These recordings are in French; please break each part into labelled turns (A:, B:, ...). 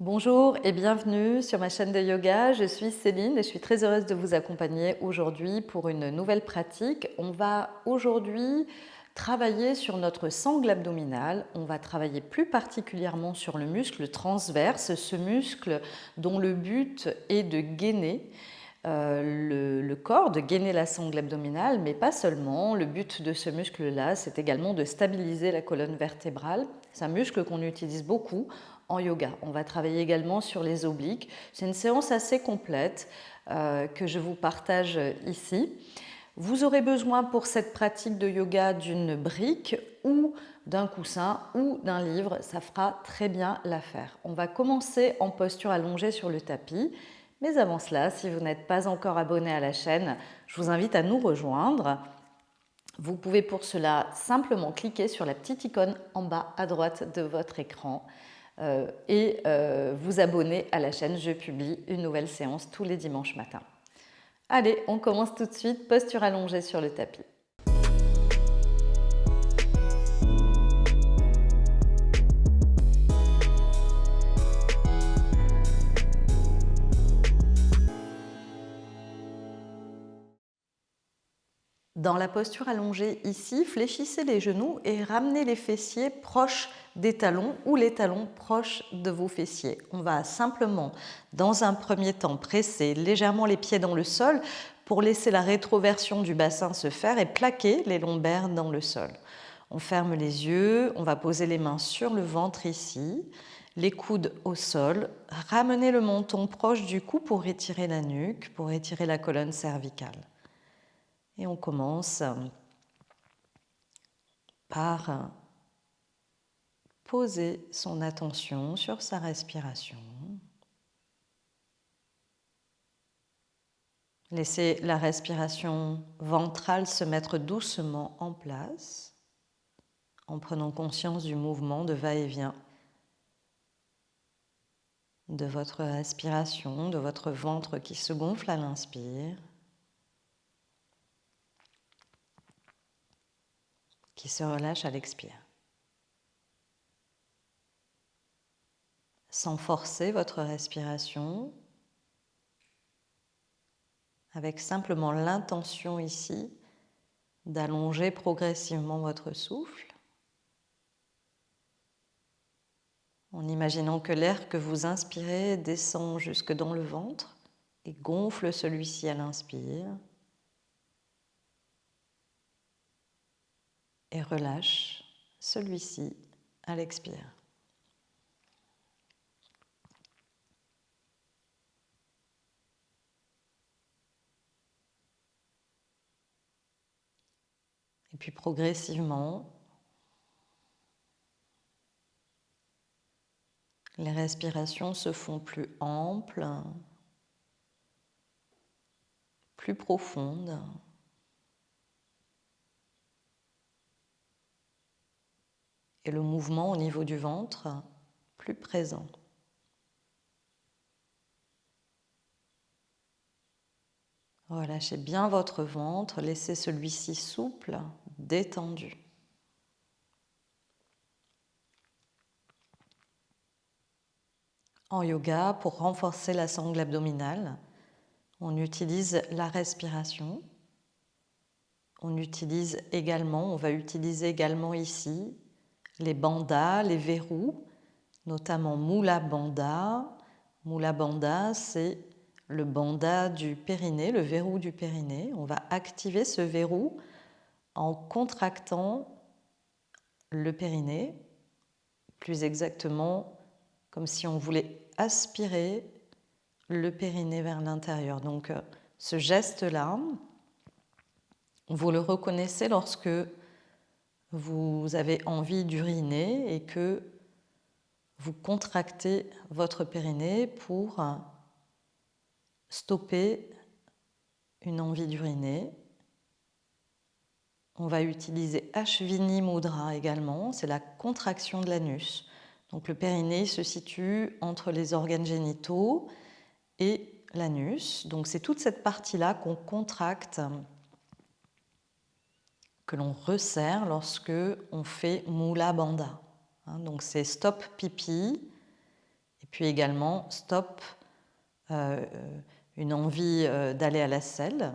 A: Bonjour et bienvenue sur ma chaîne de yoga. Je suis Céline et je suis très heureuse de vous accompagner aujourd'hui pour une nouvelle pratique. On va aujourd'hui travailler sur notre sangle abdominale. On va travailler plus particulièrement sur le muscle transverse, ce muscle dont le but est de gainer le corps, de gainer la sangle abdominale, mais pas seulement. Le but de ce muscle-là, c'est également de stabiliser la colonne vertébrale. C'est un muscle qu'on utilise beaucoup en yoga. On va travailler également sur les obliques. C'est une séance assez complète que je vous partage ici. Vous aurez besoin pour cette pratique de yoga d'une brique ou d'un coussin ou d'un livre. Ça fera très bien l'affaire. On va commencer en posture allongée sur le tapis. Mais avant cela, si vous n'êtes pas encore abonné à la chaîne, je vous invite à nous rejoindre. Vous pouvez pour cela simplement cliquer sur la petite icône en bas à droite de votre écran et vous abonner à la chaîne. Je publie une nouvelle séance tous les dimanches matins. Allez, on commence tout de suite, posture allongée sur le tapis. Dans la posture allongée ici, fléchissez les genoux et ramenez les fessiers proches des talons ou les talons proches de vos fessiers. On va simplement, dans un premier temps, presser légèrement les pieds dans le sol pour laisser la rétroversion du bassin se faire et plaquer les lombaires dans le sol. On ferme les yeux, on va poser les mains sur le ventre ici, les coudes au sol, ramener le menton proche du cou pour étirer la nuque, pour étirer la colonne cervicale. Et on commence par poser son attention sur sa respiration. Laissez la respiration ventrale se mettre doucement en place en prenant conscience du mouvement de va-et-vient de votre respiration, de votre ventre qui se gonfle à l'inspire, qui se relâche à l'expire. Sans forcer votre respiration, avec simplement l'intention ici d'allonger progressivement votre souffle, en imaginant que l'air que vous inspirez descend jusque dans le ventre et gonfle celui-ci à l'inspire et relâche celui-ci à l'expire. Et puis progressivement, les respirations se font plus amples, plus profondes. Et le mouvement au niveau du ventre plus présent. Relâchez bien votre ventre, laissez celui-ci souple, détendu. En yoga, pour renforcer la sangle abdominale, on utilise la respiration. On va utiliser également ici les bandhas, les verrous, notamment Mula Bandha. Mula Bandha, c'est le bandha du périnée, le verrou du périnée. On va activer ce verrou en contractant le périnée, plus exactement comme si on voulait aspirer le périnée vers l'intérieur. Donc ce geste-là, vous le reconnaissez lorsque vous avez envie d'uriner et que vous contractez votre périnée pour stopper une envie d'uriner. On va utiliser Ashvini Mudra également, c'est la contraction de l'anus. Donc le périnée se situe entre les organes génitaux et l'anus. Donc c'est toute cette partie-là qu'on contracte, que l'on resserre lorsque on fait Mula Bandha. Donc c'est stop pipi. Et Puis également, stop, une envie d'aller à la selle.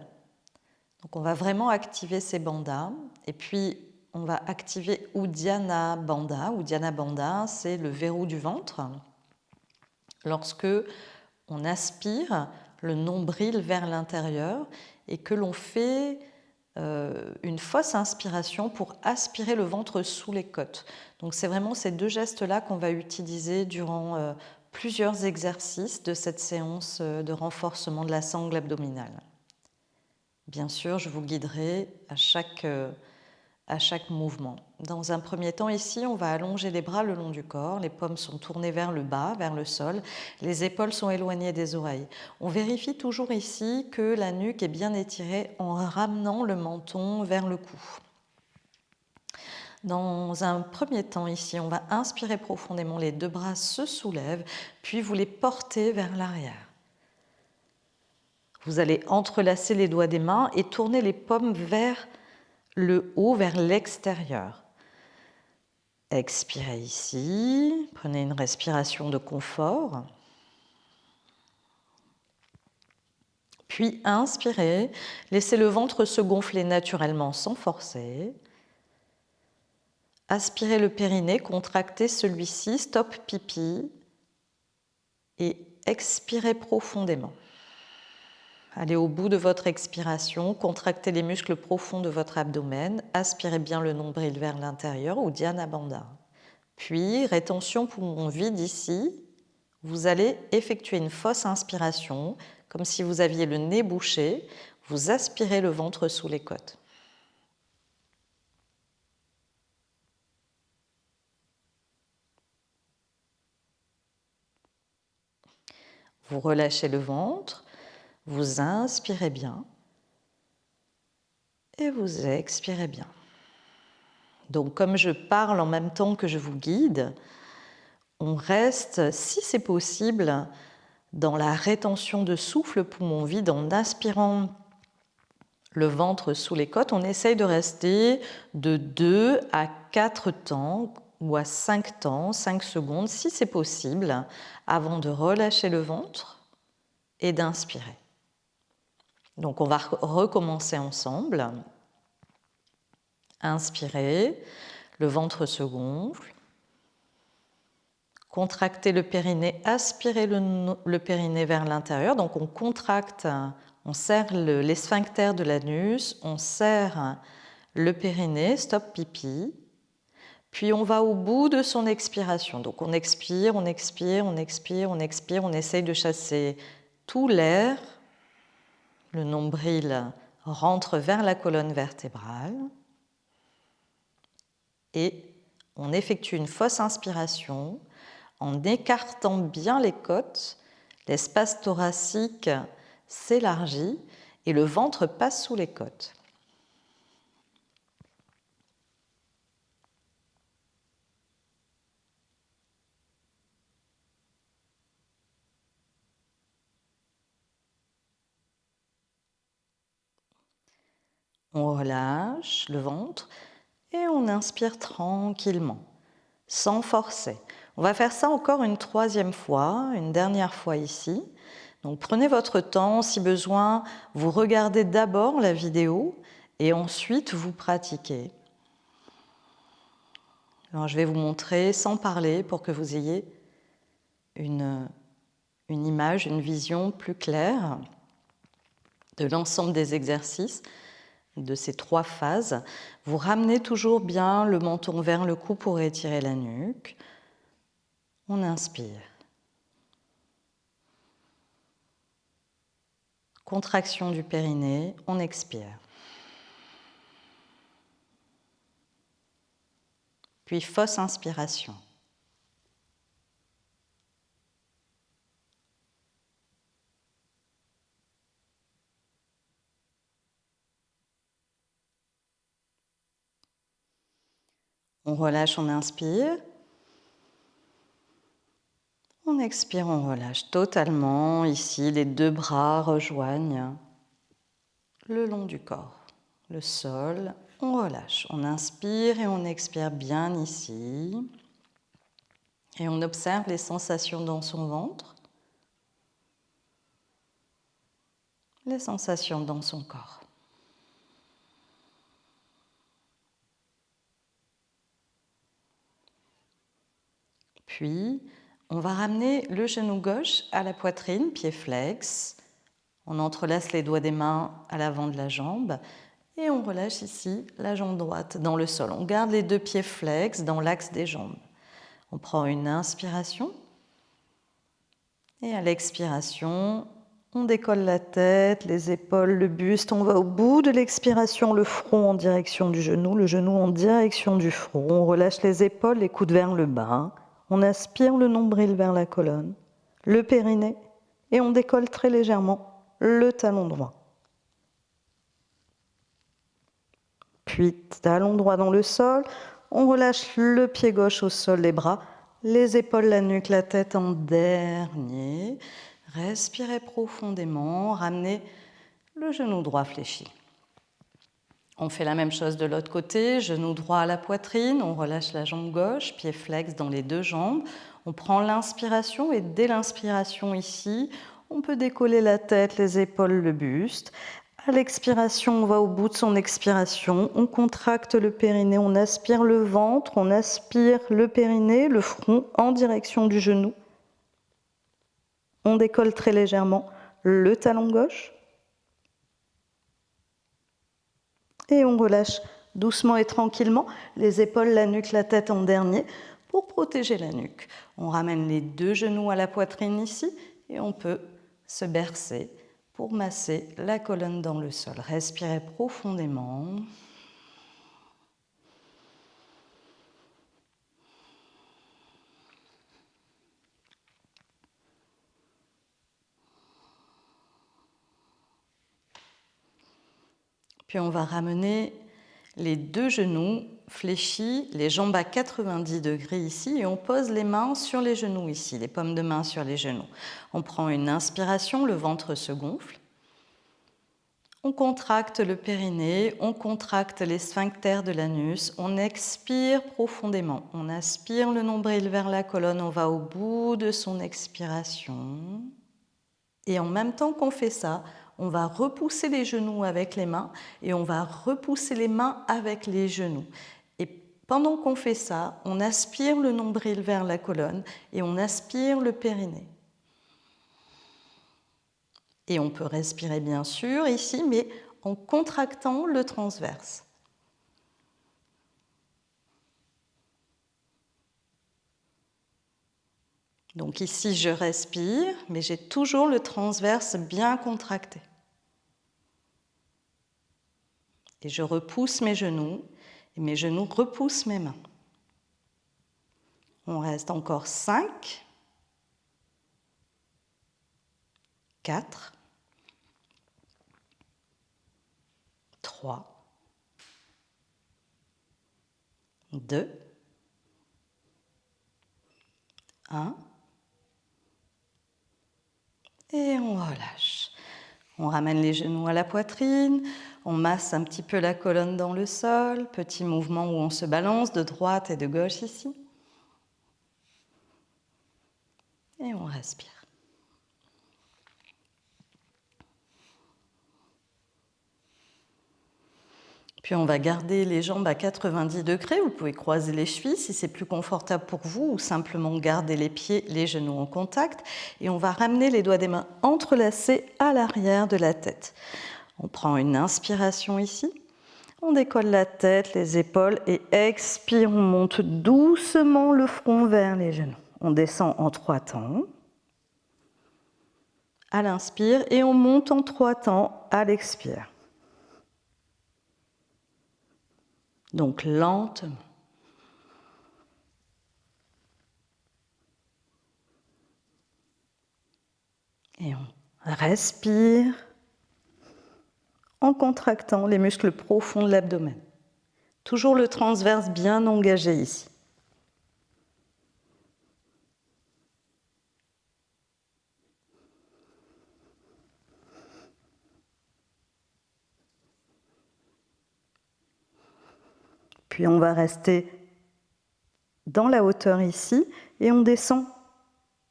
A: Donc on va vraiment activer ces bandhas. Et puis on va activer Uddiyana Bandha. Uddiyana Bandha, c'est le verrou du ventre. Lorsque on aspire le nombril vers l'intérieur et que l'on fait une fausse inspiration pour aspirer le ventre sous les côtes. Donc c'est vraiment ces deux gestes-là qu'on va utiliser durant plusieurs exercices de cette séance de renforcement de la sangle abdominale. Bien sûr, je vous guiderai à chaque mouvement. Dans un premier temps, ici, on va allonger les bras le long du corps, les paumes sont tournées vers le bas, vers le sol, les épaules sont éloignées des oreilles. On vérifie toujours ici que la nuque est bien étirée en ramenant le menton vers le cou. Dans un premier temps, ici, on va inspirer profondément, les deux bras se soulèvent, puis vous les portez vers l'arrière. Vous allez entrelacer les doigts des mains et tourner les paumes vers le haut, vers l'extérieur. Expirez ici, prenez une respiration de confort. Puis inspirez, laissez le ventre se gonfler naturellement sans forcer. Aspirez le périnée, contractez celui-ci, stop pipi. Et expirez profondément. Allez au bout de votre expiration, contractez les muscles profonds de votre abdomen, aspirez bien le nombril vers l'intérieur, Uddiyana Bandha. Puis, rétention poumon vide ici, vous allez effectuer une fausse inspiration, comme si vous aviez le nez bouché, vous aspirez le ventre sous les côtes. Vous relâchez le ventre, vous inspirez bien et vous expirez bien. Donc comme je parle en même temps que je vous guide, on reste, si c'est possible, dans la rétention de souffle poumon vide en aspirant le ventre sous les côtes. On essaye de rester de 2 à 4 temps ou à 5 temps, 5 secondes, si c'est possible, avant de relâcher le ventre et d'inspirer. Donc on va recommencer ensemble. Inspirez, le ventre se gonfle. Contractez le périnée, aspirez le périnée vers l'intérieur. Donc on contracte, on serre les sphincters de l'anus, on serre le périnée, stop pipi. Puis on va au bout de son expiration. Donc on expire, on expire, on expire, on expire, on essaye de chasser tout l'air. Le nombril rentre vers la colonne vertébrale. Et on effectue une fausse inspiration en écartant bien les côtes, l'espace thoracique s'élargit et le ventre passe sous les côtes. On relâche le ventre et on inspire tranquillement, sans forcer. On va faire ça encore une troisième fois, une dernière fois ici. Donc prenez votre temps, si besoin, vous regardez d'abord la vidéo et ensuite vous pratiquez. Alors je vais vous montrer sans parler pour que vous ayez une image, une vision plus claire de l'ensemble des exercices, de ces 3 phases. Vous ramenez toujours bien le menton vers le cou pour étirer la nuque. On inspire. Contraction du périnée, on expire. Puis fausse inspiration. On relâche, on inspire. On expire, on relâche totalement. Ici, les 2 bras rejoignent le long du corps, le sol. On relâche. On inspire et on expire bien ici. Et on observe les sensations dans son ventre, les sensations dans son corps. Puis, on va ramener le genou gauche à la poitrine, pied flex. On entrelace les doigts des mains à l'avant de la jambe et on relâche ici la jambe droite dans le sol. On garde les deux pieds flex dans l'axe des jambes. On prend une inspiration et à l'expiration, on décolle la tête, les épaules, le buste. On va au bout de l'expiration, le front en direction du genou, le genou en direction du front. On relâche les épaules, les coudes vers le bas. On aspire le nombril vers la colonne, le périnée et on décolle très légèrement le talon droit. Puis talon droit dans le sol, on relâche le pied gauche au sol, les bras, les épaules, la nuque, la tête en dernier. Respirez profondément, ramenez le genou droit fléchi. On fait la même chose de l'autre côté, genou droit à la poitrine, on relâche la jambe gauche, pied flex dans les deux jambes. On prend l'inspiration et dès l'inspiration ici, on peut décoller la tête, les épaules, le buste. À l'expiration, on va au bout de son expiration, on contracte le périnée, on aspire le ventre, on aspire le périnée, le front en direction du genou. On décolle très légèrement le talon gauche. Et on relâche doucement et tranquillement les épaules, la nuque, la tête en dernier pour protéger la nuque. On ramène les deux genoux à la poitrine ici et on peut se bercer pour masser la colonne dans le sol. Respirez profondément. Puis on va ramener les deux genoux fléchis, les jambes à 90 degrés ici, et on pose les mains sur les genoux ici, les paumes de main sur les genoux. On prend une inspiration, le ventre se gonfle. On contracte le périnée, on contracte les sphincters de l'anus, on expire profondément. On aspire le nombril vers la colonne, on va au bout de son expiration. Et en même temps qu'on fait ça, on va repousser les genoux avec les mains et on va repousser les mains avec les genoux. Et pendant qu'on fait ça, on aspire le nombril vers la colonne et on aspire le périnée. Et on peut respirer bien sûr ici, mais en contractant le transverse. Donc ici, je respire, mais j'ai toujours le transverse bien contracté. Et je repousse mes genoux, et mes genoux repoussent mes mains. On reste encore 5, 4, 3, 2, 1. Et on relâche. On ramène les genoux à la poitrine, on masse un petit peu la colonne dans le sol, petit mouvement où on se balance de droite et de gauche ici. Et on respire. Puis on va garder les jambes à 90 degrés. Vous pouvez croiser les chevilles si c'est plus confortable pour vous ou simplement garder les pieds, les genoux en contact. Et on va ramener les doigts des mains entrelacés à l'arrière de la tête. On prend une inspiration ici. On décolle la tête, les épaules et expire. On monte doucement le front vers les genoux. On descend en 3 temps à l'inspire et on monte en 3 temps à l'expire. Donc lentement. Et on respire en contractant les muscles profonds de l'abdomen. Toujours le transverse bien engagé ici. Puis on va rester
B: dans la hauteur ici et on descend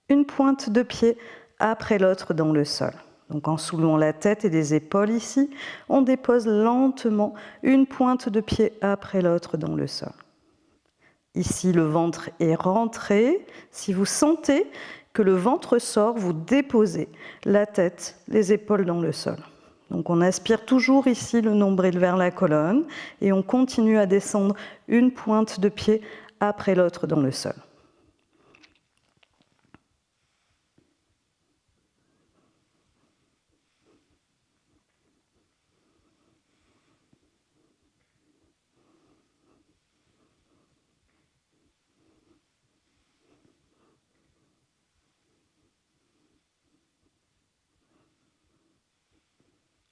B: une pointe de pied après l'autre dans le sol. Donc en soulevant la tête et les épaules ici, on dépose lentement une pointe de pied après l'autre dans le sol. Ici, le ventre est rentré. Si vous sentez que le ventre sort, vous déposez la tête, les épaules dans le sol. Donc on aspire toujours ici le nombril vers la colonne et on continue à descendre une pointe de pied après l'autre dans le sol.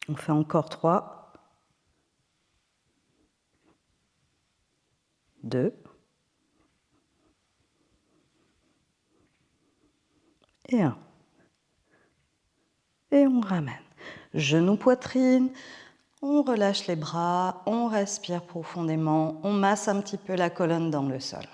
B: On fait encore 3, 2 et 1. Et on ramène. Genou, poitrine, on relâche les bras, on respire profondément, on masse un petit peu la colonne dans le sol.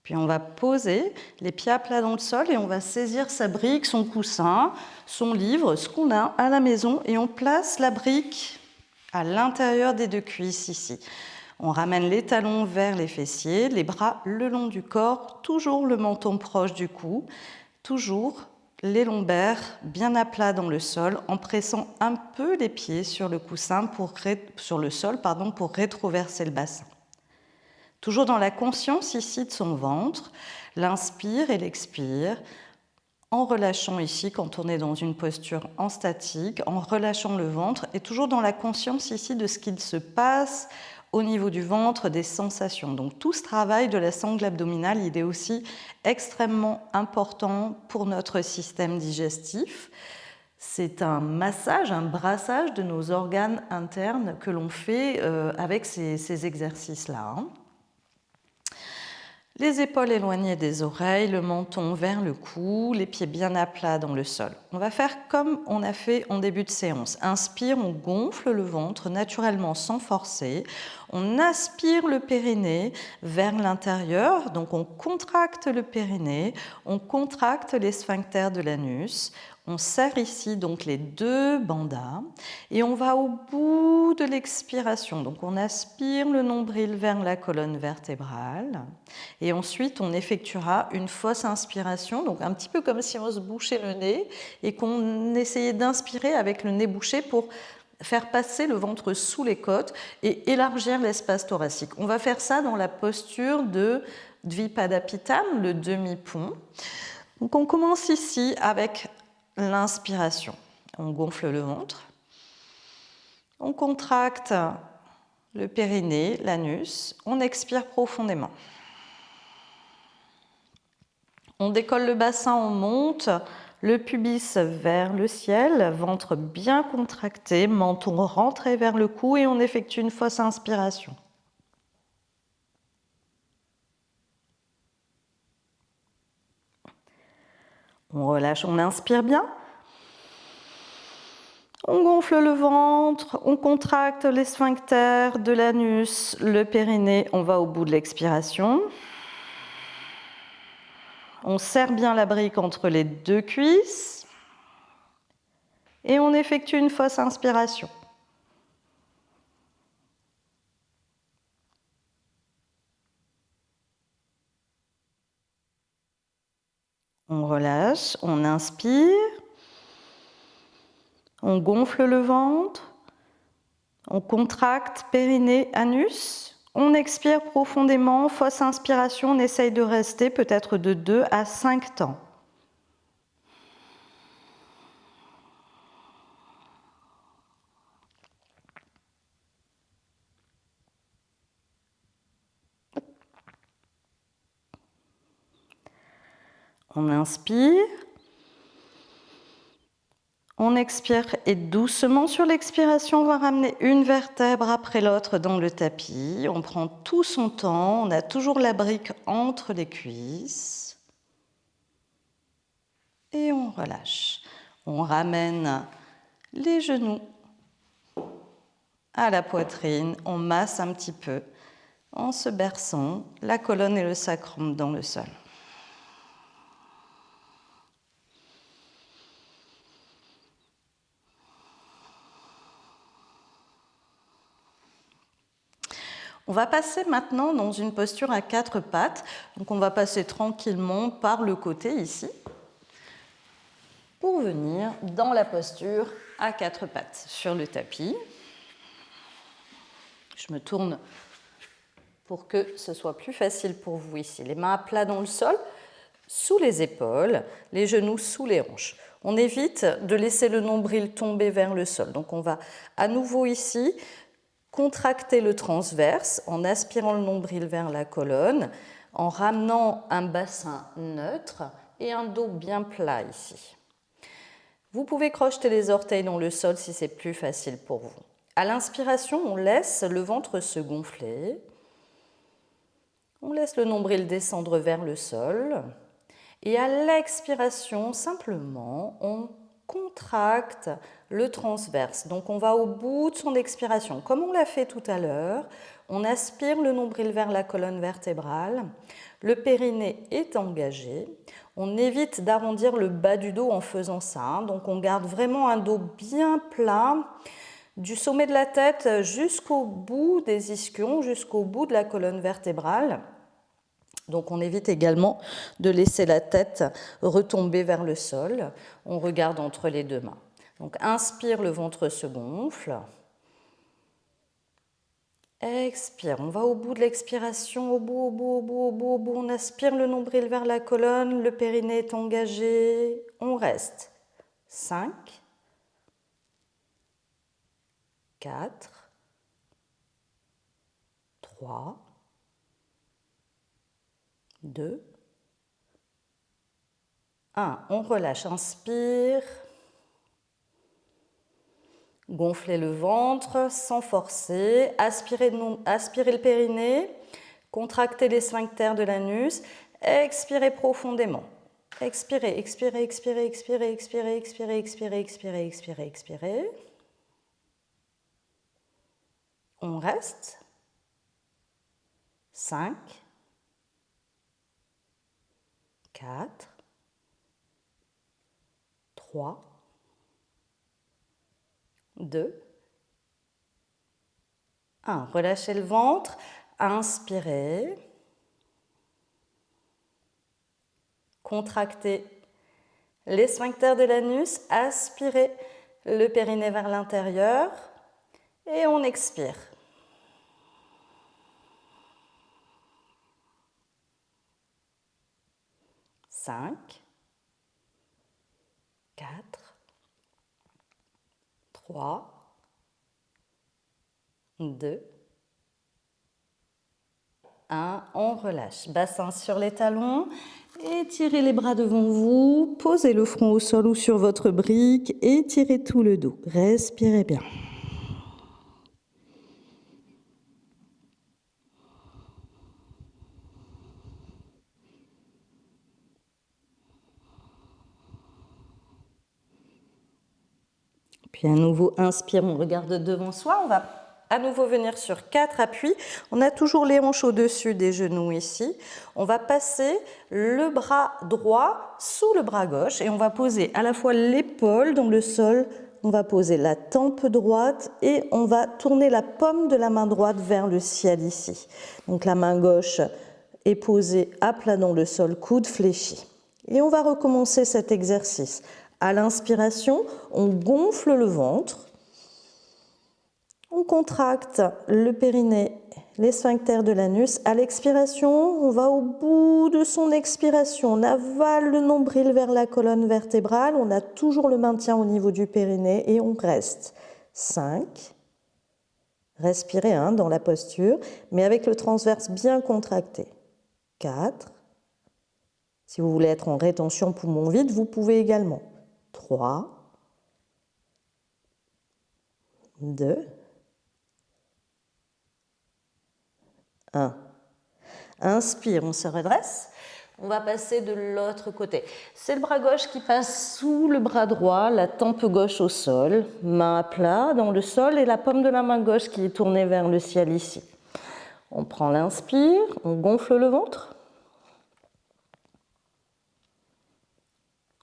B: Puis on va poser les pieds à plat dans le sol et on va saisir sa brique, son coussin, son livre, ce qu'on a à la maison et on place la brique à l'intérieur des deux cuisses ici. On ramène les talons vers les fessiers, les bras le long du corps, toujours le menton proche du cou, toujours les lombaires bien à plat dans le sol en pressant un peu les pieds sur le coussin sur le sol pour rétroverser le bassin. Toujours dans la conscience ici de son ventre, l'inspire et l'expire, en relâchant ici quand on est dans une posture en statique, en relâchant le ventre et toujours dans la conscience ici de ce qu'il se passe au niveau du ventre, des sensations. Donc tout ce travail de la sangle abdominale, il est aussi extrêmement important pour notre système digestif. C'est un massage, un brassage de nos organes internes que l'on fait avec ces exercices-là. Les épaules éloignées des oreilles, le menton vers le cou, les pieds bien à plat dans le sol. On va faire comme on a fait en début de séance. Inspire, on gonfle le ventre naturellement sans forcer. On aspire le périnée vers l'intérieur, donc on contracte le périnée, on contracte les sphincters de l'anus. On serre ici donc les deux bandas et on va au bout de l'expiration. Donc on aspire le nombril vers la colonne vertébrale et ensuite on effectuera une fausse inspiration, donc un petit peu comme si on se bouchait le nez et qu'on essayait d'inspirer avec le nez bouché pour faire passer le ventre sous les côtes et élargir l'espace thoracique. On va faire ça dans la posture de Dvipadapittam, le demi-pont. Donc on commence ici avec l'inspiration. On gonfle le ventre, on contracte le périnée, l'anus, on expire profondément. On décolle le bassin, on monte le pubis vers le ciel, ventre bien contracté, menton rentré vers le cou et on effectue une fausse inspiration. On relâche, on inspire bien. On gonfle le ventre, on contracte les sphincters de l'anus, le périnée, on va au bout de l'expiration. On serre bien la brique entre les deux cuisses et on effectue une fausse inspiration. On relâche, on inspire, on gonfle le ventre, on contracte périnée, anus, on expire profondément, fausse inspiration, on essaye de rester peut-être de 2 à 5 temps. On inspire, on expire et doucement sur l'expiration, on va ramener une vertèbre après l'autre dans le tapis. On prend tout son temps, on a toujours la brique entre les cuisses. Et on relâche. On ramène les genoux à la poitrine, on masse un petit peu en se berçant la colonne et le sacrum dans le sol. On va passer maintenant dans une posture à 4 pattes. Donc on va passer tranquillement par le côté ici pour venir dans la posture à 4 pattes sur le tapis. Je me tourne pour que ce soit plus facile pour vous ici. Les mains à plat dans le sol, sous les épaules, les genoux sous les hanches. On évite de laisser le nombril tomber vers le sol. Donc on va à nouveau ici contracter le transverse en aspirant le nombril vers la colonne, en ramenant un bassin neutre et un dos bien plat ici. Vous pouvez crocheter les orteils dans le sol si c'est plus facile pour vous. À l'inspiration, on laisse le ventre se gonfler. On laisse le nombril descendre vers le sol. Et à l'expiration, simplement, on contracte le transverse. Donc on va au bout de son expiration. Comme on l'a fait tout à l'heure, on aspire le nombril vers la colonne vertébrale. Le périnée est engagé. On évite d'arrondir le bas du dos en faisant ça. Donc on garde vraiment un dos bien plat, du sommet de la tête jusqu'au bout des ischions, jusqu'au bout de la colonne vertébrale. Donc on évite également de laisser la tête retomber vers le sol. On regarde entre les deux mains. Donc inspire, le ventre se gonfle. Expire, on va au bout de l'expiration, au bout, au bout, au bout, au bout, au bout. On aspire le nombril vers la colonne, le périnée est engagé. On reste. 5, 4, 3, 2, 1. On relâche, inspire. Gonflez le ventre sans forcer. Aspirez le périnée. Contractez les sphincters de l'anus. Expirez profondément. Expirez, expirez, expirez, expirez, expirez, expirez, expirez, expirez, expirez, expirez. On reste. 5, 4, 3, 2, 1. Relâchez le ventre, inspirez, contractez les sphincters de l'anus, aspirez le périnée vers l'intérieur et on expire. 5, 4, 3, 2, 1. On relâche. Bassin sur les talons. Étirez les bras devant vous. Posez le front au sol ou sur votre brique. Étirez tout le dos. Respirez bien. Puis à nouveau, inspire, on regarde devant soi. On va à nouveau venir sur 4 appuis. On a toujours les hanches au-dessus des genoux ici. On va passer le bras droit sous le bras gauche et on va poser à la fois l'épaule dans le sol, on va poser la tempe droite et on va tourner la paume de la main droite vers le ciel ici. Donc la main gauche est posée à plat dans le sol, coude fléchi. Et on va recommencer cet exercice. À l'inspiration, on gonfle le ventre, on contracte le périnée, les sphincters de l'anus. À l'expiration, on va au bout de son expiration, on avale le nombril vers la colonne vertébrale, on a toujours le maintien au niveau du périnée et on reste. 5, respirez dans la posture, mais avec le transverse bien contracté. 4, si vous voulez être en rétention poumon vide, vous pouvez également. 3, 2, 1. Inspire, on se redresse. On va passer de l'autre côté. C'est le bras gauche qui passe sous le bras droit, la tempe gauche au sol, main à plat dans le sol et la paume de la main gauche qui est tournée vers le ciel ici. On prend l'inspire, on gonfle le ventre.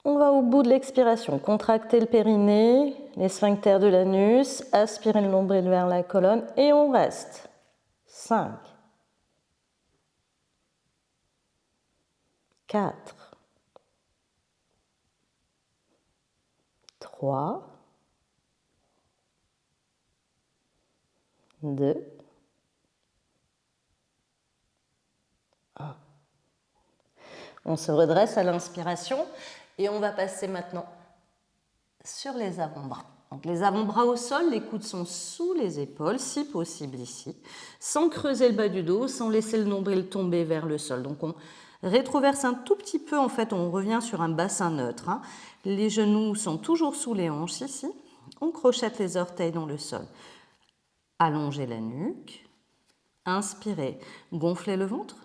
B: On va au bout de l'expiration, contracter le périnée, les sphincters de l'anus, aspirer le nombril vers la colonne et on reste. 5, 4, 3, 2, 1. On se redresse à l'inspiration et on va passer maintenant sur les avant-bras. Donc les avant-bras au sol, les coudes sont sous les épaules, si possible ici, sans creuser le bas du dos, sans laisser le nombril tomber vers le sol. Donc on rétroverse un tout petit peu, en fait on revient sur un bassin neutre. Les genoux sont toujours sous les hanches ici. On crochette les orteils dans le sol. Allongez la nuque. Inspirez, gonflez le ventre.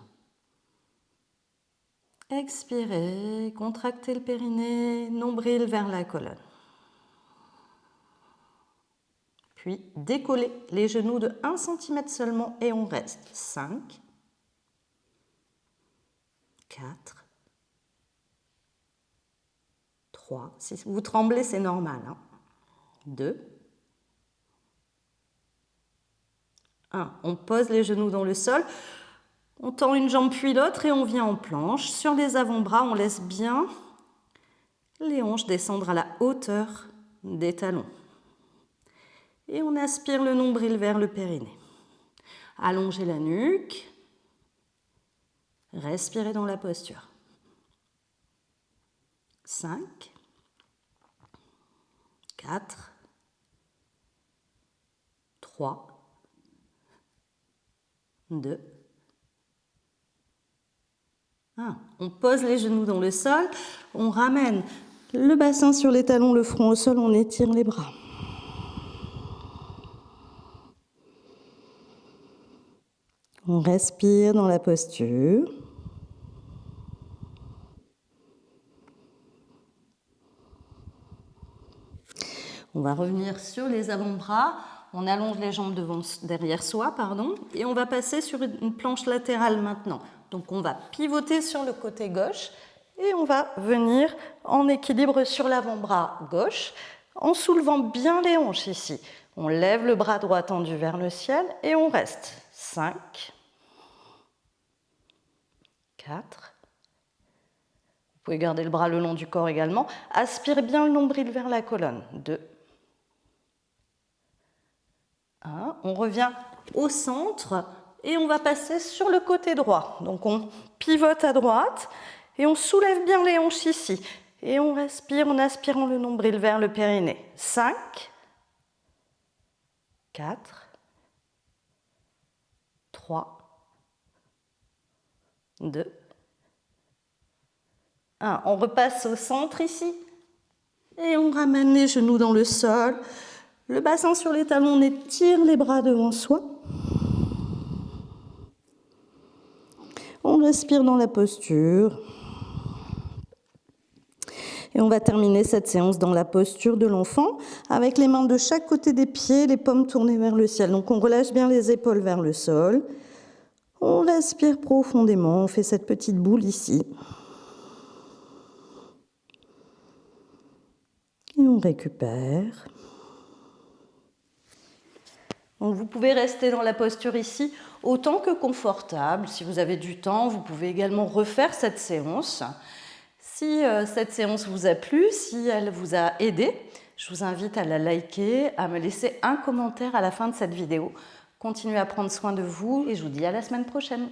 B: Expirez, contractez le périnée, nombril vers la colonne. Puis décollez les genoux de 1 cm seulement et on reste. 5, 4, 3, si vous tremblez c'est normal. 2, 1. On pose les genoux dans le sol. On tend une jambe puis l'autre et on vient en planche. Sur les avant-bras, on laisse bien les hanches descendre à la hauteur des talons. Et on aspire le nombril vers le périnée. Allongez la nuque. Respirez dans la posture. 5, 4, 3, 2, 1. On pose les genoux dans le sol, on ramène le bassin sur les talons, le front au sol, on étire les bras. On respire dans la posture. On va revenir sur les avant-bras. On allonge les jambes derrière soi, et on va passer sur une planche latérale maintenant. Donc on va pivoter sur le côté gauche et on va venir en équilibre sur l'avant-bras gauche en soulevant bien les hanches ici. On lève le bras droit tendu vers le ciel et on reste. 5, 4. Vous pouvez garder le bras le long du corps également. Aspirez bien le nombril vers la colonne. 2, 1. On revient au centre et on va passer sur le côté droit. Donc on pivote à droite et on soulève bien les hanches ici. Et on respire en aspirant le nombril vers le périnée. 5, 4, 3, 2, 1. On repasse au centre ici. Et on ramène les genoux dans le sol. Le bassin sur les talons, on étire les bras devant soi. On respire dans la posture. Et on va terminer cette séance dans la posture de l'enfant, avec les mains de chaque côté des pieds, les paumes tournées vers le ciel. Donc on relâche bien les épaules vers le sol. On respire profondément, on fait cette petite boule ici. Et on récupère. Donc vous pouvez rester dans la posture ici autant que confortable. Si vous avez du temps, vous pouvez également refaire cette séance. Si cette séance vous a plu, si elle vous a aidé, je vous invite à la liker, à me laisser un commentaire à la fin de cette vidéo. Continuez à prendre soin de vous et je vous dis à la semaine prochaine.